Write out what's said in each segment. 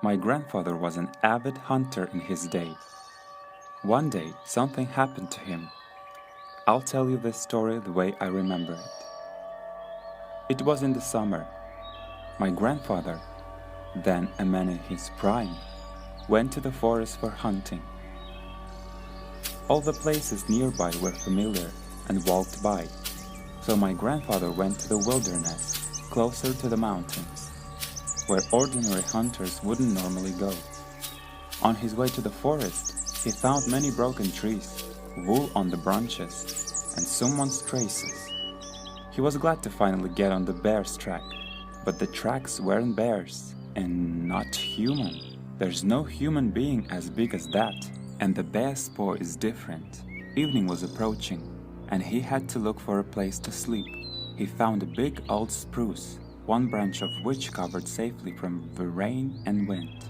My grandfather was an avid hunter in his day. One day, something happened to him. I'll tell you this story the way I remember it. It was in the summer. My grandfather, then a man in his prime, went to the forest for hunting. All the places nearby were familiar and walked by, so my grandfather went to the wilderness, closer to the mountains, where ordinary hunters wouldn't normally go. On his way to the forest, he found many broken trees, wool on the branches, and someone's traces. He was glad to finally get on the bear's track, but the tracks weren't bears, and not human. There's no human being as big as that, and the bear's spoor is different. Evening was approaching, and he had to look for a place to sleep. He found a big old spruce, one branch of which covered safely from the rain and wind.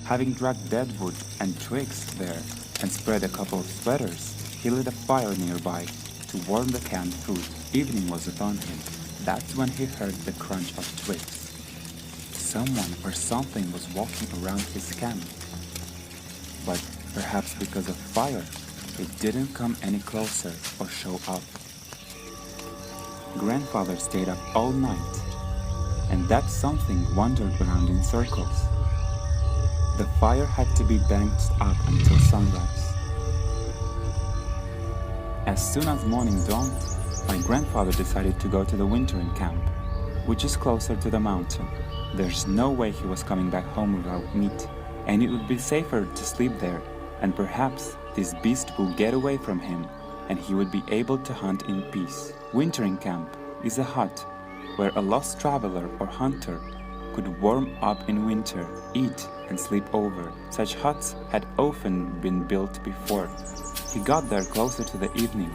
Having dragged dead wood and twigs there and spread a couple of sweaters, he lit a fire nearby to warm the canned food. Evening was upon him. That's when he heard the crunch of twigs. Someone or something was walking around his camp. But perhaps because of fire, it didn't come any closer or show up. Grandfather stayed up all night, and that something wandered around in circles. The fire had to be banked up until sunrise. As soon as morning dawned, my grandfather decided to go to the wintering camp, which is closer to the mountain. There's no way he was coming back home without meat, and it would be safer to sleep there, and perhaps this beast will get away from him, and he would be able to hunt in peace. Wintering camp is a hut where a lost traveler or hunter could warm up in winter, eat, and sleep over. Such huts had often been built before. He got there closer to the evening,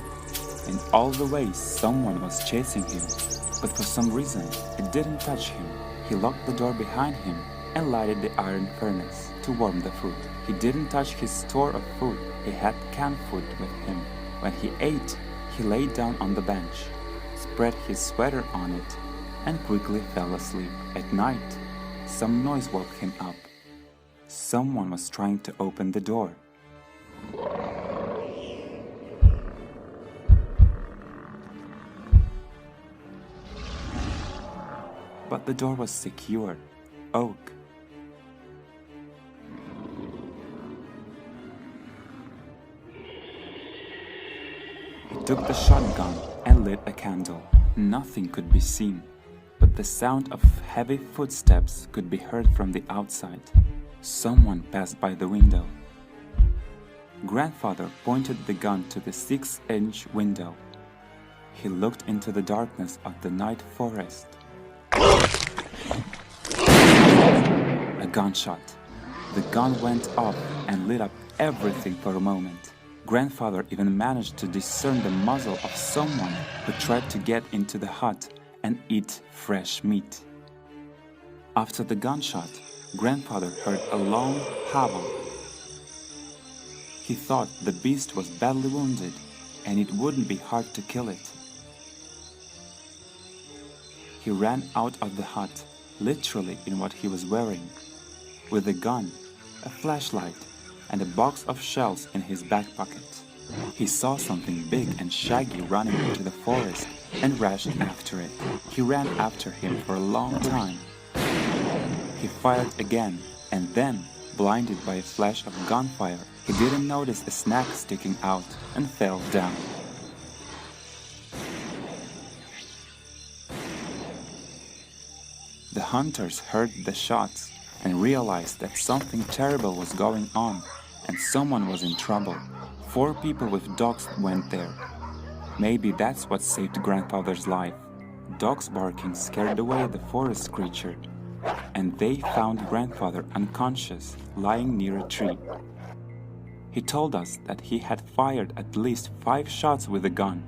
and all the way someone was chasing him, but for some reason it didn't touch him. He locked the door behind him and lighted the iron furnace to warm the food. He didn't touch his store of food. He had canned food with him. When he ate, he lay down on the bench, spread his sweater on it, and quickly fell asleep. At night, some noise woke him up. Someone was trying to open the door. But the door was secure, oak. He took the shotgun and lit a candle. Nothing could be seen, but the sound of heavy footsteps could be heard from the outside. Someone passed by the window. Grandfather pointed the gun to the 6-inch window. He looked into the darkness of the night forest. A gunshot. The gun went off and lit up everything for a moment. Grandfather even managed to discern the muzzle of someone who tried to get into the hut and eat fresh meat. After the gunshot, Grandfather heard a long howl. He thought the beast was badly wounded and it wouldn't be hard to kill it. He ran out of the hut, literally in what he was wearing, with a gun, a flashlight, and a box of shells in his back pocket. He saw something big and shaggy running into the forest and rushed after it. He ran after him for a long time. He fired again, and then, blinded by a flash of gunfire, he didn't notice a snack sticking out and fell down. The hunters heard the shots and realized that something terrible was going on and someone was in trouble. 4 people with dogs went there. Maybe that's what saved Grandfather's life. Dogs barking scared away the forest creature, and they found Grandfather unconscious, lying near a tree. He told us that he had fired at least 5 shots with a gun,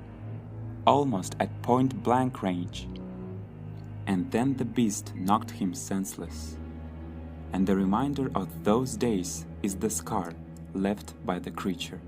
almost at point-blank range. And then the beast knocked him senseless. And the reminder of those days is the scar left by the creature.